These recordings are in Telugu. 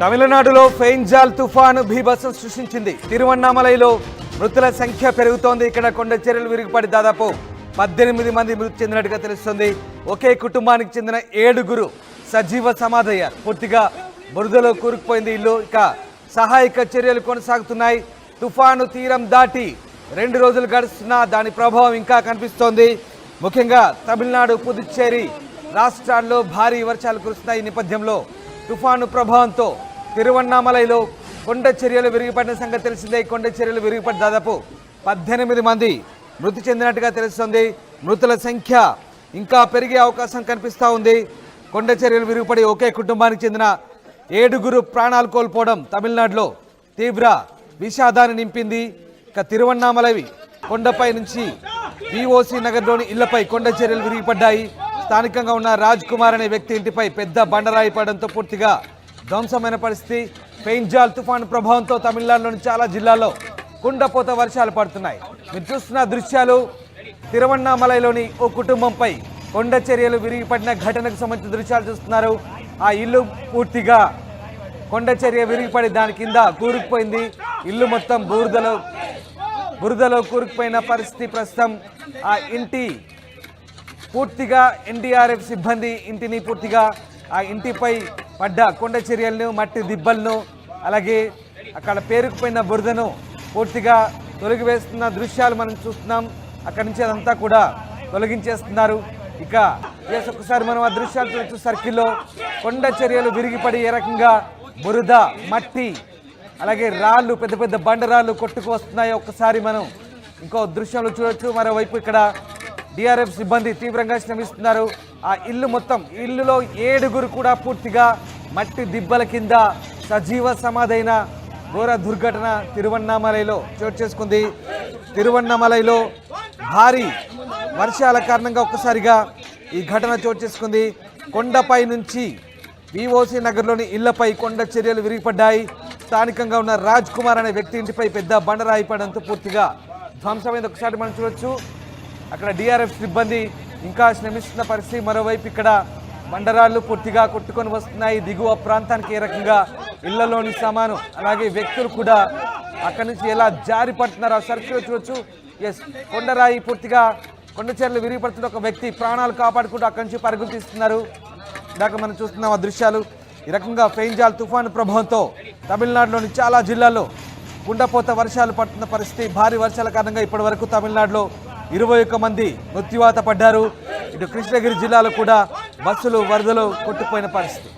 తమిళనాడులో ఫెయిన్జాల్ తుఫాను బీభత్సం సృష్టించింది. తిరువన్నామలైలో మృతుల సంఖ్య పెరుగుతోంది. ఇక్కడ కొండ చర్యలు విరిగిపడి దాదాపు 18 మంది మృతి చెందినట్టుగా తెలుస్తుంది. ఒకే కుటుంబానికి చెందిన 7 సజీవ సమాధయ్యారు. పూర్తిగా బురదలో కూరుకుపోయింది ఇల్లు. ఇక సహాయక చర్యలు కొనసాగుతున్నాయి. తుఫాను తీరం దాటి 2 రోజులు గడుస్తున్నా దాని ప్రభావం ఇంకా కనిపిస్తోంది. ముఖ్యంగా తమిళనాడు, పుదుచ్చేరి రాష్ట్రాల్లో భారీ వర్షాలు కురుస్తున్నాయి. ఈ నేపథ్యంలో తుఫాను ప్రభావంతో తిరువన్నామలైలో కొండ చర్యలు విరిగిపడిన సంగతి తెలిసిందే. కొండ చర్యలు విరిగిపడి దాదాపు 18 మంది మృతి చెందినట్టుగా తెలుస్తుంది. మృతుల సంఖ్య ఇంకా పెరిగే అవకాశం కనిపిస్తూ ఉంది. కొండ చర్యలు విరిగిపడి ఒకే కుటుంబానికి చెందిన 7 ప్రాణాలు కోల్పోవడం తమిళనాడులో తీవ్ర విషాదాన్ని నింపింది. ఇక తిరువన్నామలై కొండపై నుంచి పిఓసి నగర్లోని ఇళ్లపై కొండ చర్యలు విరిగిపడ్డాయి. స్థానికంగా ఉన్న రాజ్ కుమార్ అనే వ్యక్తి ఇంటిపై పెద్ద బండరాయి పడడంతో పూర్తిగా ధ్వంసమైన పరిస్థితి. ఫెయిన్జాల్ తుఫాను ప్రభావంతో తమిళనాడులోని చాలా జిల్లాల్లో కుండపోత వర్షాలు పడుతున్నాయి. మీరు చూస్తున్న దృశ్యాలు తిరువన్నామలైలోని ఓ కుటుంబంపై కొండ చర్యలు విరిగిపడిన ఘటనకు సంబంధించిన దృశ్యాలు చూస్తున్నారు. ఆ ఇల్లు పూర్తిగా కొండ చర్య విరిగిపడి దాని కింద కూరుకుపోయింది. ఇల్లు మొత్తం బురదలో కూరుకుపోయిన పరిస్థితి ప్రస్తుతం. ఆ ఇంటి పూర్తిగా ఎన్డీఆర్ఎఫ్ సిబ్బంది ఇంటిని పూర్తిగా ఆ ఇంటిపై పడ్డ కొండ చర్యలను, మట్టి దిబ్బలను, అలాగే అక్కడ పేరుకుపోయిన బురదను పూర్తిగా తొలగివేస్తున్న దృశ్యాలు మనం చూస్తున్నాం. అక్కడి నుంచి అదంతా కూడా తొలగించేస్తున్నారు. ఇక ఒకసారి మనం ఆ దృశ్యాలు చూడొచ్చు. సర్కిల్లో కొండ చర్యలు విరిగిపడి ఏ రకంగా బురద, మట్టి, అలాగే రాళ్ళు, పెద్ద పెద్ద బండరాళ్ళు కొట్టుకు వస్తున్నాయో ఒక్కసారి మనం ఇంకో దృశ్యంలో చూడొచ్చు. మరోవైపు ఇక్కడ డిఆర్ఎఫ్ సిబ్బంది తీవ్రంగా శ్రమిస్తున్నారు. ఆ ఇల్లు మొత్తం, ఇల్లులో 7 కూడా పూర్తిగా మట్టి దిబ్బల కింద సజీవ సమాధైన ఘోర దుర్ఘటన తిరువన్నామలైలో చోటు చేసుకుంది. తిరువన్నామలైలో భారీ వర్షాల కారణంగా ఒక్కసారిగా ఈ ఘటన చోటు చేసుకుంది. కొండపై నుంచి విఓసి నగర్లోని ఇళ్లపై కొండ చర్యలు విరిగిపడ్డాయి. స్థానికంగా ఉన్న రాజ్ కుమార్ అనే వ్యక్తి ఇంటిపై పెద్ద బండరాయి పడడంతో పూర్తిగా ధ్వంసమైంది. ఒకసారి మనం చూడొచ్చు. అక్కడ డిఆర్ఎఫ్ సిబ్బంది ఇంకా శ్రమిస్తున్న పరిస్థితి. మరోవైపు ఇక్కడ బండరాళ్ళు పూర్తిగా కొట్టుకొని వస్తున్నాయి. దిగువ ప్రాంతానికి ఏ రకంగా ఇళ్లలోని సామాను, అలాగే వ్యక్తులు కూడా అక్కడి నుంచి ఎలా జారి పడుతున్నారు ఆ సర్కిల్ చూడొచ్చు. కొండరాయి పూర్తిగా కొండ చర్యలు విరిగిపడుతున్న ఒక వ్యక్తి ప్రాణాలు కాపాడుకుంటూ అక్కడి నుంచి పరుగులు తీస్తున్నారు. ఇందాక మనం చూస్తున్నాం ఆ దృశ్యాలు. ఈ రకంగా ఫెయిన్జాల్ తుఫాను ప్రభావంతో తమిళనాడులోని చాలా జిల్లాల్లో కుండపోత వర్షాలు పడుతున్న పరిస్థితి. భారీ వర్షాల కారణంగా ఇప్పటి వరకు తమిళనాడులో 21 మంది మృత్యువాత పడ్డారు. ఇటు కృష్ణగిరి జిల్లాలో కూడా బస్సులు వరదలో కొట్టుకుపోయిన పరిస్థితి.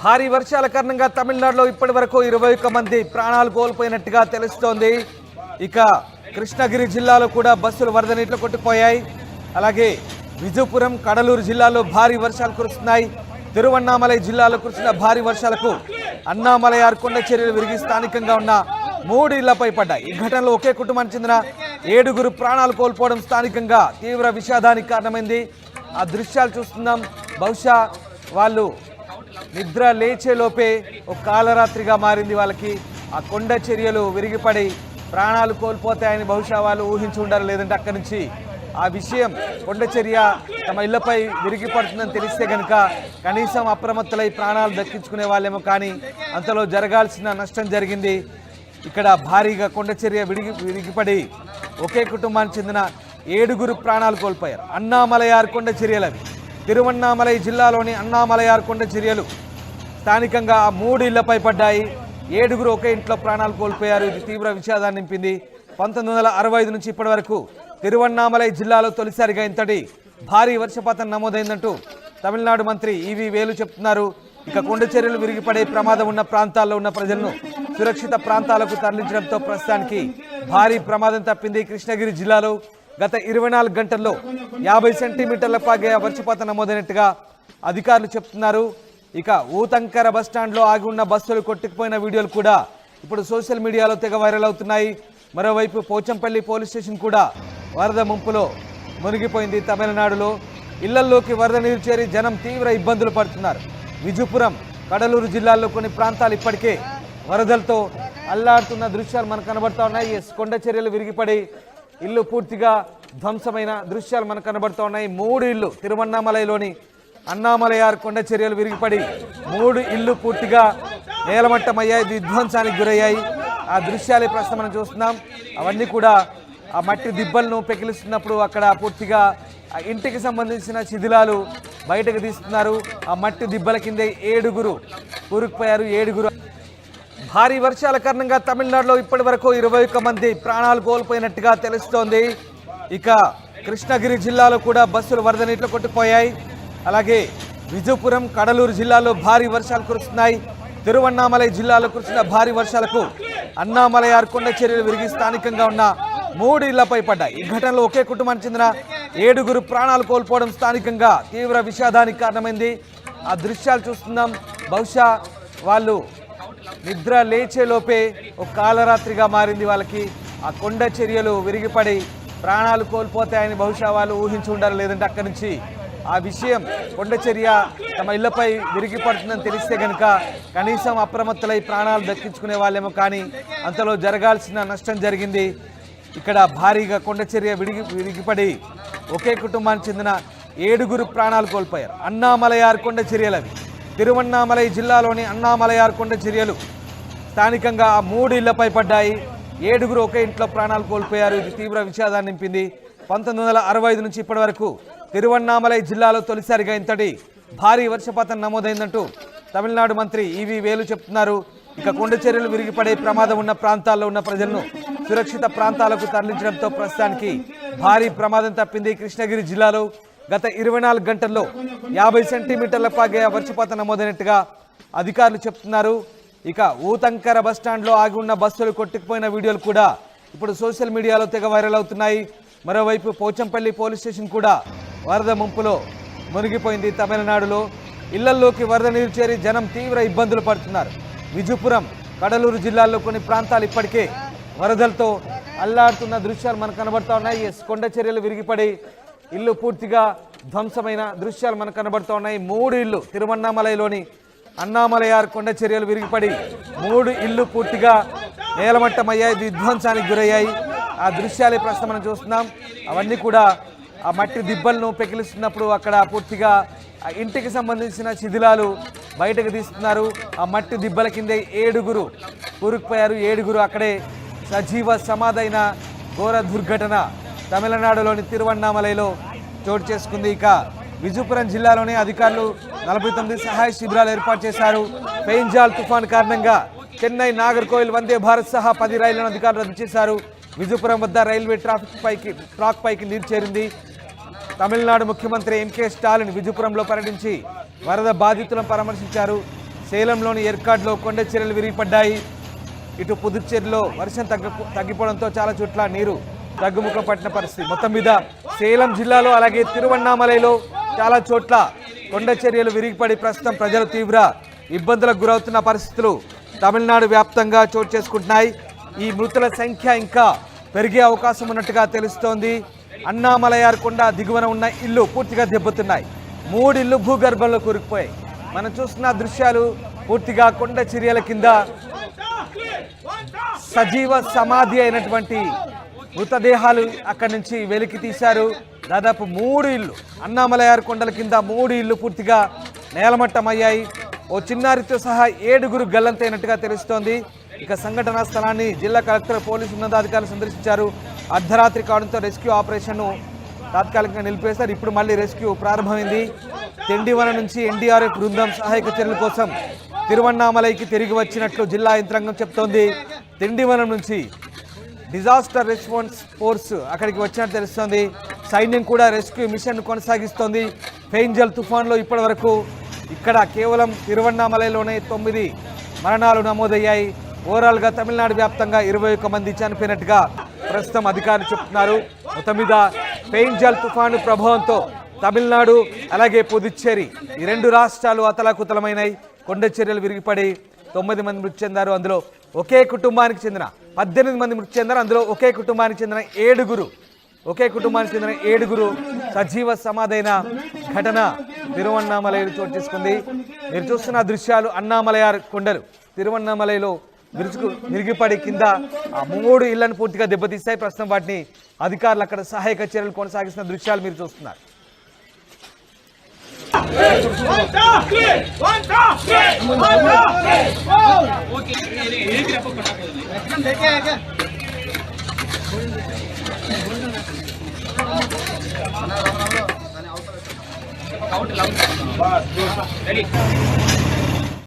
భారీ వర్షాల కారణంగా తమిళనాడులో ఇప్పటి వరకు 21 మంది ప్రాణాలు కోల్పోయినట్టుగా తెలుస్తోంది. ఇక కృష్ణగిరి జిల్లాలో కూడా బస్సులు వరద నీటిలో కొట్టుకుపోయాయి. అలాగే విజయపురం, కడలూరు జిల్లాలో భారీ వర్షాలు కురుస్తున్నాయి. తిరువన్నామలై జిల్లాలో కురిసిన భారీ వర్షాలకు అన్నామలయార్ కొండ చర్యలు విరిగి స్థానికంగా ఉన్న 3 ఇళ్లపై పడ్డాయి. ఈ ఘటనలో ఒకే కుటుంబానికి చెందిన 7 ప్రాణాలు కోల్పోవడం స్థానికంగా తీవ్ర విషాదానికి కారణమైంది. ఆ దృశ్యాలు చూస్తున్నాం. బహుశా వాళ్ళు నిద్ర లేచేలోపే ఒక కాలరాత్రిగా మారింది వాళ్ళకి. ఆ కొండ చర్యలు విరిగిపడి ప్రాణాలు కోల్పోతాయని బహుశా వాళ్ళు ఊహించి ఉండాలి. లేదంటే అక్కడి నుంచి ఆ విషయం కొండ చర్య తమ ఇళ్లపై విరిగిపడుతుందని తెలిస్తే కనుక కనీసం అప్రమత్తలై ప్రాణాలు దక్కించుకునే వాళ్ళేమో. కానీ అంతలో జరగాల్సిన నష్టం జరిగింది. ఇక్కడ భారీగా కొండ చర్య విరిగిపడి ఒకే కుటుంబానికి చెందిన 7 ప్రాణాలు కోల్పోయారు. అన్నామలయార్ కొండ చర్యలు అవి. తిరువన్నామలై జిల్లాలోని అన్నామలయార్ కొండ చర్యలు స్థానికంగా 3 ఇళ్లపై పడ్డాయి. 7 ఒకే ఇంట్లో ప్రాణాలు కోల్పోయారు. ఇది తీవ్ర విషాదాన్ని నింపింది. 1965 నుంచి ఇప్పటి వరకు తిరువన్నామలై జిల్లాలో తొలిసారిగా ఇంతటి భారీ వర్షపాతం నమోదైందంటూ తమిళనాడు మంత్రి ఈవి వేలు చెప్తున్నారు. ఇక కొండ చర్యలు విరిగిపడే ప్రమాదం ఉన్న ప్రాంతాల్లో ఉన్న ప్రజలను సురక్షిత ప్రాంతాలకు తరలించడంతో ప్రస్తుతానికి భారీ ప్రమాదం తప్పింది. కృష్ణగిరి జిల్లాలో గత 24 గంటల్లో 50 సెంటీమీటర్ల పైగా వర్షపాతం నమోదైనట్టుగా అధికారులు చెప్తున్నారు. ఇక ఊతంకర బస్టాండ్లో ఆగి ఉన్న బస్సులు కొట్టుకుపోయిన వీడియోలు కూడా ఇప్పుడు సోషల్ మీడియాలో తెగ వైరల్ అవుతున్నాయి. మరోవైపు పోచంపల్లి పోలీస్ స్టేషన్ కూడా వరద ముంపులో మునిగిపోయింది. తమిళనాడులో ఇళ్లల్లోకి వరద నీరు చేరి జనం తీవ్ర ఇబ్బందులు పడుతున్నారు. విజయపురం, కడలూరు జిల్లాల్లో కొన్ని ప్రాంతాలు ఇప్పటికే వరదలతో అల్లాడుతున్న దృశ్యాలు మనకు కనబడుతూ ఉన్నాయి. కొండ చర్యలు విరిగిపడి ఇల్లు పూర్తిగా ధ్వంసమైన దృశ్యాలు మనకు కనబడుతూ ఉన్నాయి. 3 ఇళ్ళు తిరువన్నామలైలోని అన్నామలయార్ కొండ చర్యలు విరిగిపడి 3 ఇళ్ళు పూర్తిగా నేలమట్టమయ్యాయి, విధ్వంసానికి గురయ్యాయి. ఆ దృశ్యాలే ప్రస్తుతం మనం చూస్తున్నాం. అవన్నీ కూడా ఆ మట్టి దిబ్బలను పెకిలిస్తున్నప్పుడు అక్కడ పూర్తిగా ఆ ఇంటికి సంబంధించిన శిథిలాలు బయటకు తీస్తున్నారు. ఆ మట్టి దిబ్బల కింద 7 కూరుకుపోయారు. 7 భారీ వర్షాల కారణంగా తమిళనాడులో ఇప్పటి వరకు 21 మంది ప్రాణాలు కోల్పోయినట్టుగా తెలుస్తోంది. ఇక కృష్ణగిరి జిల్లాలో కూడా బస్సులు వరద నీటిలో కొట్టుకుపోయాయి. అలాగే విజయపురం, కడలూరు జిల్లాలో భారీ వర్షాలు కురుస్తున్నాయి. తిరువన్నామలై జిల్లాలో కురిసిన భారీ వర్షాలకు అన్నామలయార్ కొండ చర్యలు విరిగి స్థానికంగా ఉన్న 3 ఇళ్లపై పడ్డాయి. ఈ ఘటనలో ఒకే కుటుంబానికి చెందిన 7 ప్రాణాలు కోల్పోవడం స్థానికంగా తీవ్ర విషాదానికి కారణమైంది. ఆ దృశ్యాలు చూస్తున్నాం. బహుశా వాళ్ళు నిద్ర లేచేలోపే ఒక కాలరాత్రిగా మారింది వాళ్ళకి. ఆ కొండ చర్యలు విరిగిపడి ప్రాణాలు కోల్పోతాయని బహుశా వాళ్ళు ఊహించి ఉండాలి. లేదంటే అక్కడి నుంచి ఆ విషయం కొండ చర్య తమ ఇళ్లపై విరిగి పడుతుందని తెలిస్తే కనుక కనీసం అప్రమత్తలై ప్రాణాలు దక్కించుకునే వాళ్ళేమో. కానీ అంతలో జరగాల్సిన నష్టం జరిగింది. ఇక్కడ భారీగా కొండ చర్య విరిగిపడి ఒకే కుటుంబానికి చెందిన 7 ప్రాణాలు కోల్పోయారు. అన్నామలయార్ కొండ చర్యలు అవి. తిరువన్నామలై జిల్లాలోని అన్నామలయార్ కొండ చర్యలు స్థానికంగా ఆ 3 ఇళ్లపై పడ్డాయి. 7 ఒకే ఇంట్లో ప్రాణాలు కోల్పోయారు. ఇది తీవ్ర విషాదాన్ని నింపింది. 1965 నుంచి ఇప్పటి వరకు తిరువన్నామలై జిల్లాలో తొలిసారిగా ఇంతటి భారీ వర్షపాతం నమోదైందంటూ తమిళనాడు మంత్రి ఈవి వేలు చెప్తున్నారు. ఇక కొండ చర్యలు విరిగిపడే ప్రమాదం ఉన్న ప్రాంతాల్లో ఉన్న ప్రజలను సురక్షిత ప్రాంతాలకు తరలించడంతో ప్రస్తుతానికి భారీ ప్రమాదం తప్పింది. కృష్ణగిరి జిల్లాలో గత 24 గంటల్లో 50 సెంటీమీటర్ల పైగా వర్షపాతం నమోదైనట్టుగా అధికారులు చెప్తున్నారు. ఇక ఊతంకర బస్టాండ్లో ఆగి ఉన్న బస్సులు కొట్టుకుపోయిన వీడియోలు కూడా ఇప్పుడు సోషల్ మీడియాలో తెగ వైరల్ అవుతున్నాయి. మరోవైపు పోచంపల్లి పోలీస్ స్టేషన్ కూడా వరద ముంపులో మునిగిపోయింది. తమిళనాడులో ఇళ్లల్లోకి వరద నీరు చేరి జనం తీవ్ర ఇబ్బందులు పడుతున్నారు. విజయపురం, కడలూరు జిల్లాల్లో కొన్ని ప్రాంతాలు ఇప్పటికే వరదలతో అల్లాడుతున్న దృశ్యాలు మనకు కనబడుతూ ఉన్నాయి. కొండ చర్యలు విరిగిపడి ఇల్లు పూర్తిగా ధ్వంసమైన దృశ్యాలు మనకు కనబడుతూ ఉన్నాయి. 3 ఇళ్ళు తిరువన్నామలైలోని అన్నామలయార్ కొండ చర్యలు విరిగిపడి 3 ఇళ్ళు పూర్తిగా నేలమట్టమయ్యాయి, విధ్వంసానికి గురయ్యాయి. ఆ దృశ్యాలే ప్రస్తుతం మనం చూస్తున్నాం. అవన్నీ కూడా ఆ మట్టి దిబ్బలను పెకిలిస్తున్నప్పుడు అక్కడ పూర్తిగా ఆ ఇంటికి సంబంధించిన శిథిలాలు బయటకు తీస్తున్నారు. ఆ మట్టి దిబ్బల కింద 7 కూరుకుపోయారు. 7 అక్కడే సజీవ సమాధైన ఘోర దుర్ఘటన తమిళనాడులోని తిరువన్నామలైలో చోటు చేసుకుంది. ఇక విజయపురం జిల్లాలోని అధికారులు 49 సహాయ శిబిరాలు ఏర్పాటు చేశారు. పెయింజాల్ తుఫాన్ కారణంగా చెన్నై, నాగర్కోయిల్, వందే భారత్ సహా 10 రైళ్లను అధికారులు రద్దు చేశారు. విజయపురం వద్ద రైల్వే ట్రాక్ పైకి నీరు చేరింది. తమిళనాడు ముఖ్యమంత్రి ఎంకే స్టాలిన్ విజయపురంలో పర్యటించి వరద బాధితులను పరామర్శించారు. సేలంలోని ఏర్కాడ్లో కొండ చర్యలు విరిగిపడ్డాయి. ఇటు పుదుచ్చేరిలో వర్షం తగ్గిపోవడంతో చాలా చోట్ల నీరు తగ్గుముఖం పట్టిన పరిస్థితి. మొత్తం మీద సేలం జిల్లాలో అలాగే తిరువన్నామలైలో చాలా చోట్ల కొండ చర్యలు విరిగిపడి ప్రస్తుతం ప్రజలు తీవ్ర ఇబ్బందులకు గురవుతున్న పరిస్థితులు తమిళనాడు వ్యాప్తంగా చోటు చేసుకుంటున్నాయి. ఈ మృతుల సంఖ్య ఇంకా పెరిగే అవకాశం ఉన్నట్టుగా తెలుస్తోంది. అన్నామలయార్ కొండ దిగువన ఉన్న ఇల్లు పూర్తిగా దెబ్బతిన్నాయి. 3 ఇళ్ళు భూగర్భంలో కూరుకుపోయాయి. మనం చూస్తున్న దృశ్యాలు పూర్తిగా కొండ చర్యల కింద సజీవ సమాధి అయినటువంటి మృతదేహాలు అక్కడి నుంచి వెలికి తీశారు. దాదాపు 3 ఇళ్ళు అన్నామలయార్ కొండల కింద 3 ఇళ్ళు పూర్తిగా నేలమట్టమయ్యాయి. ఓ చిన్నారితో సహా 7 గల్లంతైనట్టుగా తెలుస్తోంది. ఇక సంఘటనా స్థలాన్ని జిల్లా కలెక్టర్, పోలీసు ఉన్నతాధికారులు సందర్శించారు. అర్ధరాత్రి కావడంతో రెస్క్యూ ఆపరేషన్ను తాత్కాలికంగా నిలిపేశారు. ఇప్పుడు మళ్ళీ రెస్క్యూ ప్రారంభమైంది. తెండివనం నుంచి ఎన్డీఆర్ఎఫ్ బృందం సహాయక చర్యల కోసం తిరువన్నామలైకి తిరిగి వచ్చినట్లు జిల్లా యంత్రాంగం చెప్తోంది. తెండివనం నుంచి డిజాస్టర్ రెస్పాన్స్ ఫోర్స్ అక్కడికి వచ్చినట్టు తెలుస్తోంది. సైన్యం కూడా రెస్క్యూ మిషన్ కొనసాగిస్తోంది. పెయింజల్ తుఫాన్లో ఇప్పటి వరకు ఇక్కడ కేవలం తిరువన్నామలైలోనే 9 మరణాలు నమోదయ్యాయి. ఓవరాల్గా తమిళనాడు వ్యాప్తంగా 21 మంది చనిపోయినట్టుగా ప్రస్తుతం అధికారులు చెప్తున్నారు. మొత్తం మీద పెయింజల్ తుఫాను ప్రభావంతో తమిళనాడు అలాగే పుదుచ్చేరి ఈ రెండు రాష్ట్రాలు అతలాకుతలమైనాయి. కొండ చర్యలు విరిగిపడి 9 మంది మృతి చెందారు. అందులో ఒకే కుటుంబానికి చెందిన 18 మంది మృతి చెందారు. అందులో ఒకే కుటుంబానికి చెందిన ఏడుగురు సజీవ సమాధైన ఘటన తిరువన్నామలైలో చోటు చేసుకుంది. మీరు చూస్తున్న దృశ్యాలు అన్నామలయార్ కొండలు తిరువన్నామలైలో విరిగిపడి కింద ఆ 3 ఇళ్లను పూర్తిగా దెబ్బతీస్తాయి. ప్రస్తుతం వాటిని అధికారులు అక్కడ సహాయక చర్యలు కొనసాగిస్తున్న దృశ్యాలు మీరు చూస్తున్నారు. Ready.